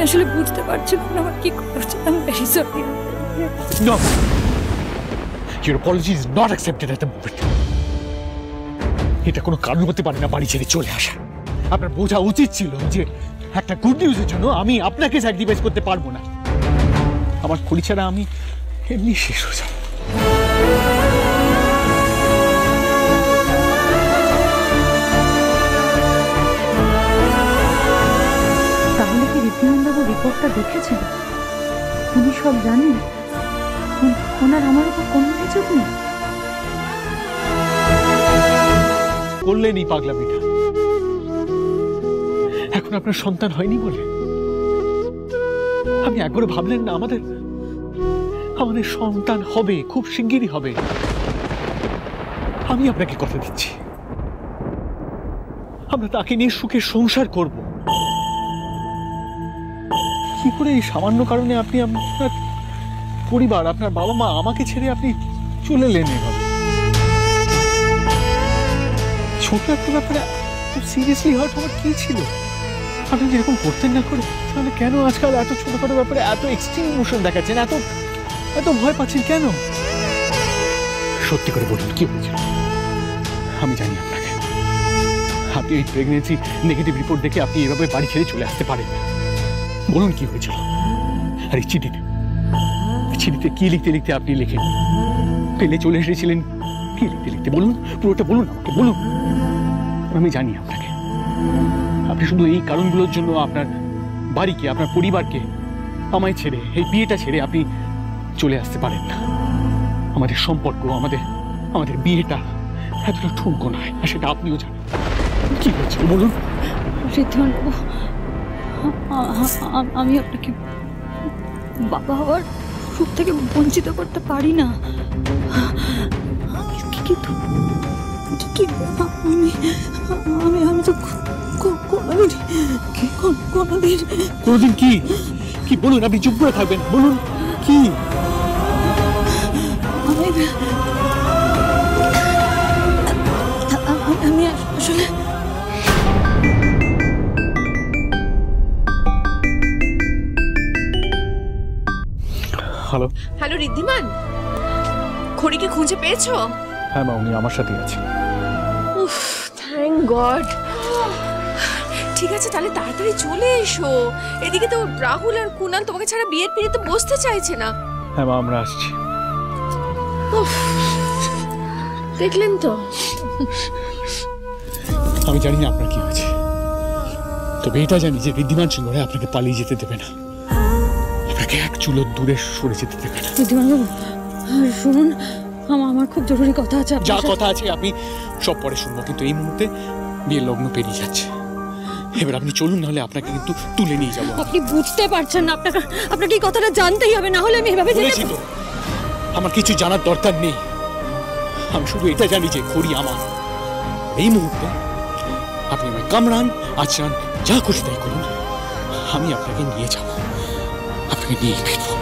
আসলে বুঝতে পারছি না আমার কি করছি। আমি very sorry. No. Your apology is not accepted at the moment. এটা কোনো কারণ হতে পারে না বাড়ি ছেড়ে চলে আসা। আপনার বোঝা উচিত ছিল যে একটা গুড নিউজের জন্য আমি আপনাকে স্যাক্রিফাইস করতে পারবো না। আমার খড়ি ছাড়া আমি এমনি শেষ হয়ে যাব। তাহলে কি ঋদ্ধিমানবাবু রিপোর্টটা দেখেছেন? উনি সব জানেন? ওনার আমার উপর কোনো কিছু নেই? করলেনি পাগলামিটা। এখন আপনার সন্তান হয়নি বলে আপনি একবার ভাবলেন না আমাদের সন্তান হবে, খুব শিগগিরই হবে। আমি আপনাকে কথা দিচ্ছি আমরা তাকে নিয়ে সুখে সংসার করব। কি করে এই সামান্য কারণে আপনি আপনার পরিবার, আপনার বাবা মা আমাকে ছেড়ে আপনি চলে এলেন এভাবে? ছোট একটা ব্যাপারে সিরিয়াসলি হার্ট হওয়ার কি ছিল? আপনি যেরকম করতেন না করে, তাহলে কেন আজকাল এত ছোটখাটো ব্যাপারে এত এক্সট্রিম ইমোশন দেখাচ্ছেন, এত ভয় পাচ্ছেন কেন? সত্যি করে বলুন কি হয়েছিল? আমি জানি আপনাকে, আপনি এই প্রেগনেন্সি নেগেটিভ রিপোর্ট দেখে আপনি এভাবে বাড়ি ছেড়ে চলে আসতে পারেন না। বলুন কি হয়েছিল? আর এই চিঠিতে কি লিখতে লিখতে আপনি লেখেন পেলে চলে এসেছিলেন? কি লিখতে লিখতে বলুন, পুরোটা বলুন আমাকে, বলুন। আমি জানি আপনাকে, আপনি শুধু এই কারণগুলোর জন্য আপনার বাড়িকে, আপনার পরিবারকে, আমায় ছেড়ে, এই বিয়েটা ছেড়ে আপনি চলে আসতে পারেন না। আমাদের সম্পর্ক, আমাদের বিয়েটা এতটা ঠুনকো নয়, আর সেটা আপনিও জানেন। কি হয়েছিল বলুন? ঋদ্ধিমানবাবু, আমি আপনাকে বাবা হওয়ার সুখ থেকে বঞ্চিত করতে পারি না, কিন্তু আমি তো কোনদিন কি বলুন, আপনি চুপ করে থাকবেন, বলুন কি? আমি আসলে হ্যালো ঋদ্ধিমান, খড়িকে খুঁজে পেয়েছো? হ্যাঁ মা, উনি আমার সাথেই আছে। উফ, থ্যাংক গড। ঠিক আছে, তাহলে তাড়াতাড়ি চলে এসো। এদিকে তো রাহুল আর কুনাল তোমাকে ছাড়া বিয়ের পিড়িতে বসতে চাইছে না। হ্যাঁ মা, আমরা আসছি। দেখলেন তো? আমি জানি না আপনার কি হয়েছে, তবে এটা জানি যে ঋদ্ধিমান সিংহ আপনাকে পালিয়ে যেতে দেবে না, আপনাকে এক চুলো দূরে সরে যেতে দেবে না। ঋদ্ধিমানবাবু শুনুন, আমার খুব জরুরি কথা আছে। যা কথা আছে আপনি সব পরে শুনবো, কিন্তু এই মুহূর্তে বিয়ের লগ্ন পেরিয়ে যাচ্ছে। এবার আপনি চলুন, নাহলে আপনাকে কিন্তু তুলে নিয়ে যাবো। আপনি বুঝতে পারছেন না, আপনাকে এই কথাটা জানতেই হবে, না হলে আমি এভাবে বলেছি তো, আমার কিছু জানার দরকার নেই। আমি শুধু এটা জানি যে খড়ি আমার। এই মুহূর্তে আপনি আমায় কামড়ান, আচরান, যা খুশি তাই করুন, আমি আপনাকে নিয়ে যাব, আপনাকে নিয়ে ফিরবো।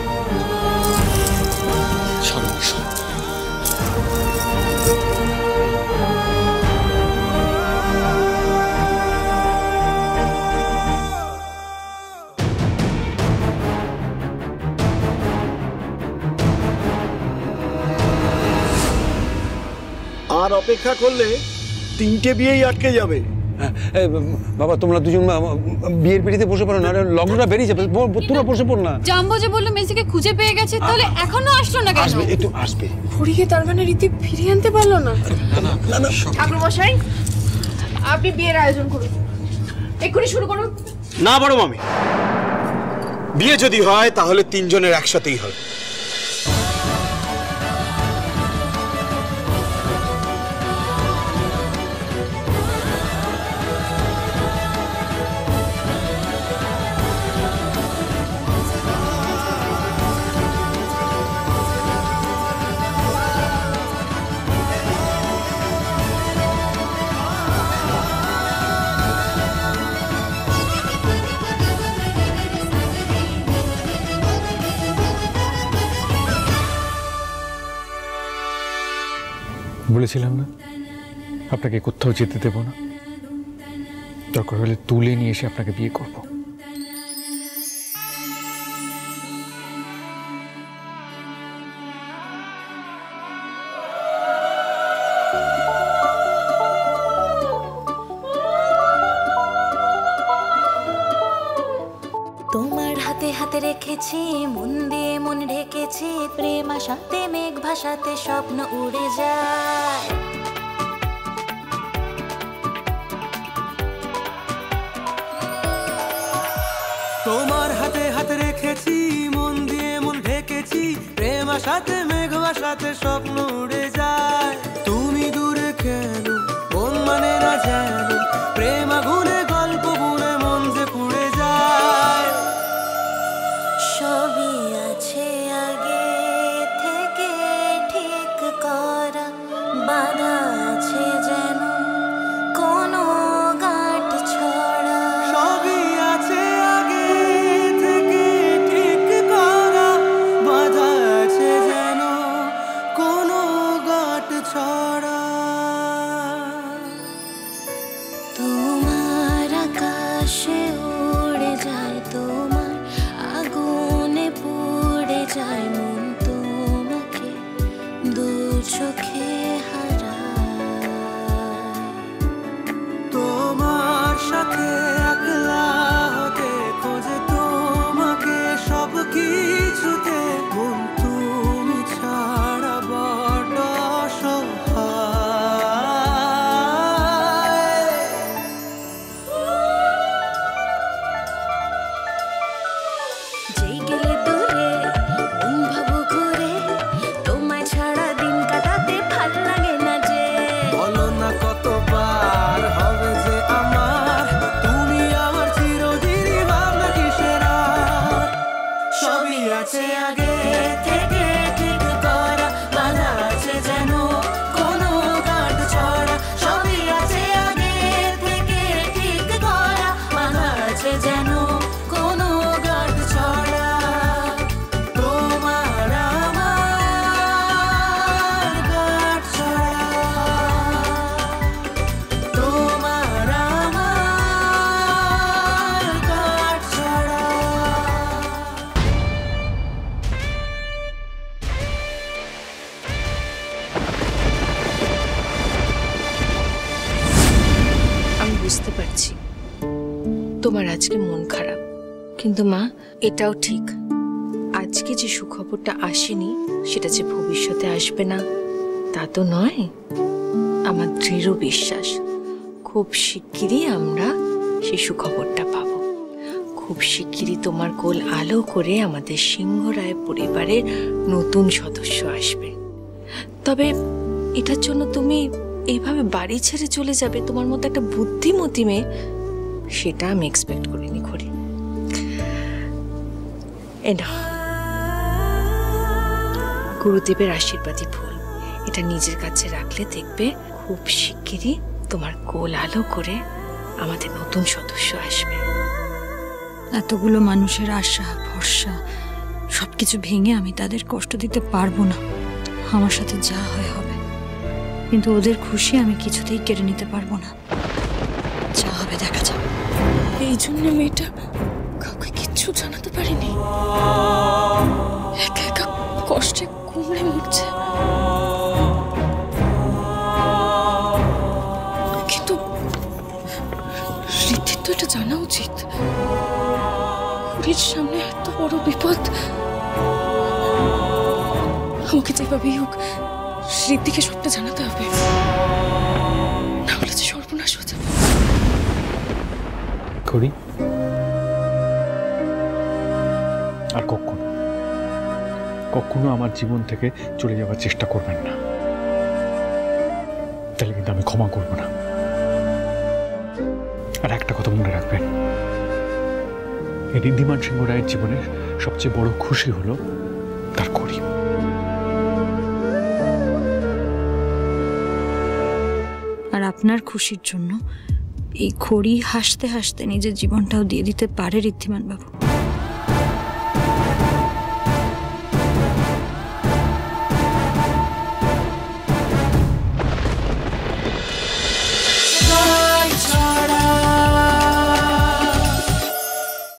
আর অপেক্ষা করলে 3টে বিয়েই আটকে যাবে। বাবা, তোমরা দুজন বিয়ের পিড়িতে বসে পড়ো না, লগ্নটা বেরিয়ে যাবে, তোমরা বসে পড়ো না। জাম্বো যে বললো মেসিকে খুঁজে পেয়ে গেছে, তাহলে এখনো আসলো না কেন? আসবে, একটু আসবে। খড়িকে তার মানে রীতি ফিরিয়ে আনতে পারলো না? ঠাকুর মশাই, আপনি বিয়ের আয়োজন করুন, এক্ষুনি শুরু করুন। না বড় মামি, বিয়ে যদি হয় তাহলে 3 জনের একসাথেই হবে। বলেছিলাম না আপনাকে কোথাও যেতে দেব না, দরকার হলে তুলে নিয়ে এসে আপনাকে বিয়ে করব। তোমার হাতে হাতে রেখেছি, মন দিয়ে মন ঢেকেছি, প্রেম আশাতে মেঘ ভাসাতে স্বপ্ন উড়ে যায়। তোমার হাতে হাতে রেখেছি, মন দিয়ে মন ঢেকেছি, প্রেম আশাতে মেঘ ভাসাতে স্বপ্ন উড়ে যায়। তুমি দূরে কেন, মন মানে না যেন, প্রেম আগুনে গল্প বুনে মন যে পুড়ে যায়। সবই আছে আগে থেকে ঠিক করা, বাধা আছে যেন কোনো গাঁট ছড়া। সবই আছে আগে থেকে ঠিক করা, বাধা আছে যেন কোনো গাঁট ছড়া। তোমার আকাশে উড়ে যায়, তোমার আগুনে পুড়ে যায় মন, তোমাকে দু চোখে হারায়। তোমার সাথে একলা হতে খোঁজে তোমাকে সব কিছুতে, মন তুমি ছাড়া বড় অসহায়। যেই গেলে দূরে মন ভাবো ঘুরে, তোমায় ছাড়া দিন কাটাতে ভাল লাগে না যে। বলো না কতবার হবে যে আমার, তুমি আমার চিরদিনই ভাবনা কিসের আর। সবই আছে আগে থেকে ঠিক করা, বাধা আছে যেন কোনো গাঁট ছড়া। সবই আছে আগে থেকে ঠিক করা, বাধা আছে যেন কোনো গাঁট ছড়া। তোমার আমার গাঁট ছড়া, তোমার আমার গাঁট ছড়া। আমি বুঝতে পারছি তোমার আজকে মন খারাপ, কিন্তু মা এটাও ঠিক, আজকে যে সুখবরটা আসেনি সেটা যে ভবিষ্যতে আসবে না তা তো নয়। আমার দৃঢ় বিশ্বাস খুব শিগগিরই আমরা সেই সুখবরটা পাবো। খুব শিগগিরই তোমার কোল আলো করে আমাদের সিংহরায় পরিবারের নতুন সদস্য আসবে। তবে এটার জন্য তুমি এইভাবে বাড়ি ছেড়ে চলে যাবে, তোমার মতো একটা বুদ্ধিমতী মেয়ে, সেটা আমি এক্সপেক্ট করিনি ঘড়ি। না, গুরুদেবের আশীর্বাদী ফুল, এটা নিজের কাছে রাখলে দেখবে খুব শিগগিরই তোমার কোল আলো করে আমাদের নতুন সদস্য আসবে। এতগুলো মানুষের আশা ভরসা সবকিছু ভেঙে আমি তাদের কষ্ট দিতে পারবো না। আমার সাথে যা হয় হবে, কিন্তু ওদের খুশি আমি কিছুতেই কেড়ে নিতে পারবো না। যা হবে দেখা যাবে। এই জন্য মেয়েটা কাউকে কিচ্ছু জানাতে পারিনি, একা একা কষ্টে কুমড়ে মরছে। কিন্তু ঋদ্ধির তো এটা জানা উচিত, খুড়ির সামনে এত বড় বিপদ। আমাকে যেভাবেই হোক ঋদ্ধিকে সবটা জানাতে হবে, না হলে যে সর্বনাশ হয়ে যাবে। করি আর কখনো কখনো আমার জীবন থেকে চলে যাওয়ার চেষ্টা করবেন না, তাহলে কিন্তু আমি ক্ষমা করব না। আর একটা কথা মনে রাখবেন, এই ঋদ্ধিমান সিংহ রায়ের জীবনের সবচেয়ে বড় খুশি হলো তার করি। আর আপনার খুশির জন্য এই খড়ি হাসতে হাসতে নিজের জীবনটাও দিয়ে দিতে পারে ঋদ্ধিমান বাবু।